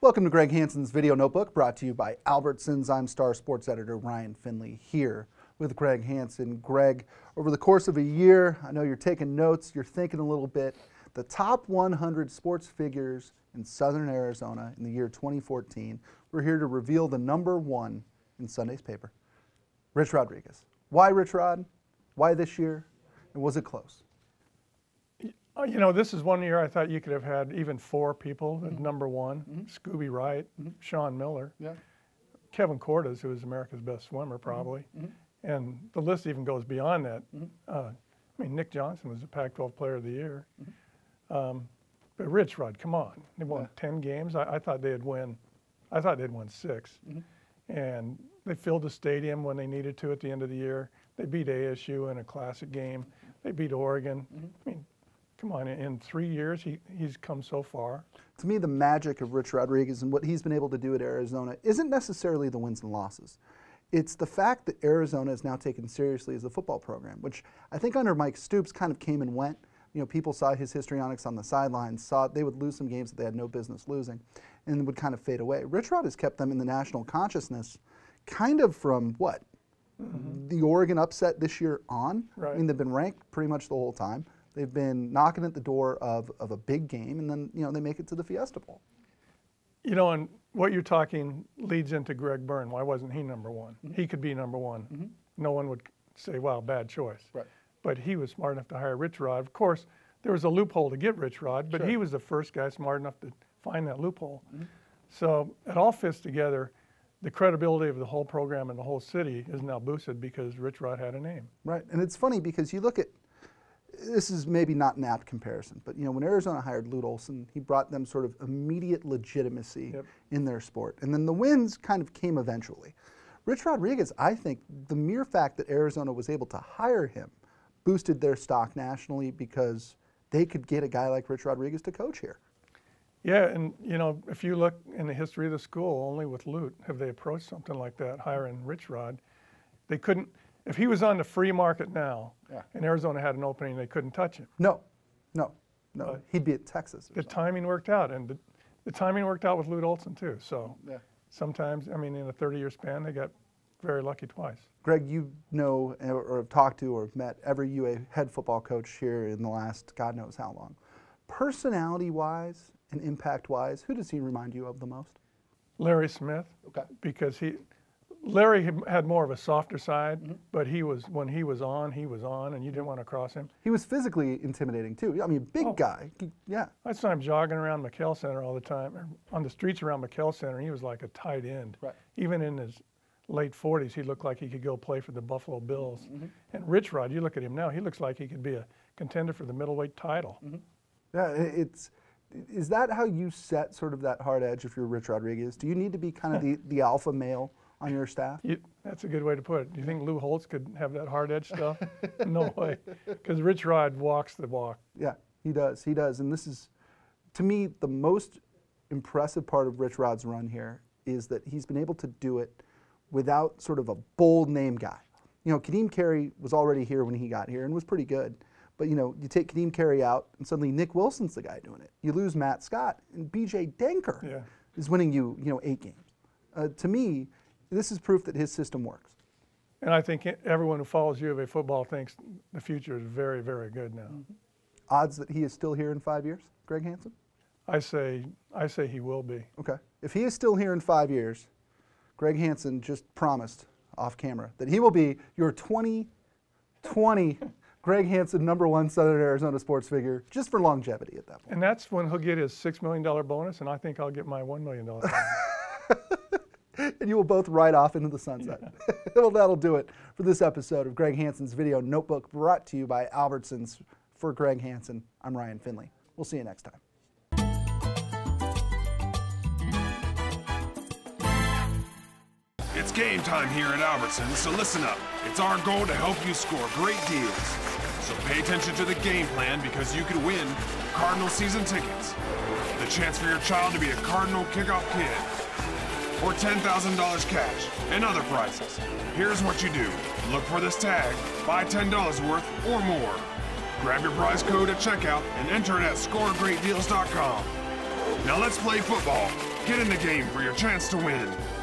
Welcome to Greg Hansen's Video Notebook, brought to you by Albertsons. I'm Star Sports Editor Ryan Finley here with Greg Hansen. Greg, over the course of a year, I know you're taking notes, you're thinking a little bit. The top 100 sports figures in Southern Arizona in the year 2014. We're here to reveal the number one in Sunday's paper, Rich Rodriguez. Why Rich Rod? Why this year? And was it close? You know, this is one year I thought you could have had even four people at number one. Scooby Wright, Sean Miller, Kevin Cordes, who is America's best swimmer probably, and the list even goes beyond that. I mean, Nick Johnson was the Pac-12 Player of the Year. But Rich Rod, come on, they won 10 games. I thought they'd win. I thought they'd win 6, and they filled the stadium when they needed to at the end of the year. They beat ASU in a classic game. They beat Oregon. I mean, come on, in 3 years, he's come so far. To me, the magic of Rich Rodriguez and what he's been able to do at Arizona isn't necessarily the wins and losses. It's the fact that Arizona is now taken seriously as a football program, which I think under Mike Stoops kind of came and went. You know, people saw his histrionics on the sidelines, saw they would lose some games that they had no business losing, and would kind of fade away. Rich Rod has kept them in the national consciousness kind of from what? The Oregon upset this year on. Right. I mean, they've been ranked pretty much the whole time. They've been knocking at the door of a big game, and then, you know, they make it to the Fiesta Bowl. You know, and what you're talking leads into Greg Byrne. Why wasn't he number one? He could be number one. No one would say, wow, bad choice. Right. But he was smart enough to hire Rich Rod. Of course, there was a loophole to get Rich Rod, but he was the first guy smart enough to find that loophole. So it all fits together. The credibility of the whole program and the whole city is now boosted because Rich Rod had a name. Right, and it's funny because you look at, this is maybe not an apt comparison, but you know, when Arizona hired Lute Olson, he brought them sort of immediate legitimacy in their sport. And then the wins kind of came eventually. Rich Rodriguez, I think the mere fact that Arizona was able to hire him boosted their stock nationally because they could get a guy like Rich Rodriguez to coach here. Yeah, and you know, if you look in the history of the school, only with Lute have they approached something like that, hiring Rich Rod. They couldn't, if he was on the free market now, and Arizona had an opening, they couldn't touch him. No. He'd be at Texas. The timing worked out, and the timing worked out with Lute Olson too. So sometimes, I mean, in a 30-year span, they got very lucky twice. Greg, you know or have talked to or have met every UA head football coach here in the last God knows how long. Personality-wise and impact-wise, who does he remind you of the most? Larry Smith, because Larry had more of a softer side, but when he was on, and you didn't want to cross him. He was physically intimidating too. I mean, big guy. I saw him jogging around McKell Center all the time, or on the streets around McKell Center. He was like a tight end. Even in his late 40s, he looked like he could go play for the Buffalo Bills. And Rich Rod, you look at him now, he looks like he could be a contender for the middleweight title. Yeah, is that how you set sort of that hard edge if you're Rich Rodriguez? Do you need to be kind of the alpha male on your staff? That's a good way to put it. Do you think Lou Holtz could have that hard edge stuff? No way, because Rich Rod walks the walk. Yeah, he does. And this is, to me, the most impressive part of Rich Rod's run here is that he's been able to do it without sort of a bold name guy. You know, Kadeem Carey was already here when he got here and was pretty good. But, you know, you take Kadeem Carey out, and suddenly Nick Wilson's the guy doing it. You lose Matt Scott, and B.J. Denker is winning you, 8 games. To me, this is proof that his system works. And I think everyone who follows U of A football thinks the future is very, very good now. Odds that he is still here in 5 years, Greg Hansen? I say he will be. Okay. If he is still here in 5 years, Greg Hansen just promised off camera that he will be your 2020 Greg Hansen, #1 Southern Arizona sports figure, just for longevity at that point. And that's when he'll get his $6 million bonus, and I think I'll get my $1 million bonus. And you will both ride off into the sunset. Well, that'll do it for this episode of Greg Hansen's Video Notebook, brought to you by Albertsons. For Greg Hansen, I'm Ryan Finley. We'll see you next time. It's game time here at Albertsons, so listen up. It's our goal to help you score great deals. So pay attention to the game plan, because you could win Cardinal season tickets, the chance for your child to be a Cardinal kickoff kid, or $10,000 cash and other prizes. Here's what you do. Look for this tag, buy $10 worth or more. Grab your prize code at checkout and enter it at scoregreatdeals.com. Now let's play football. Get in the game for your chance to win.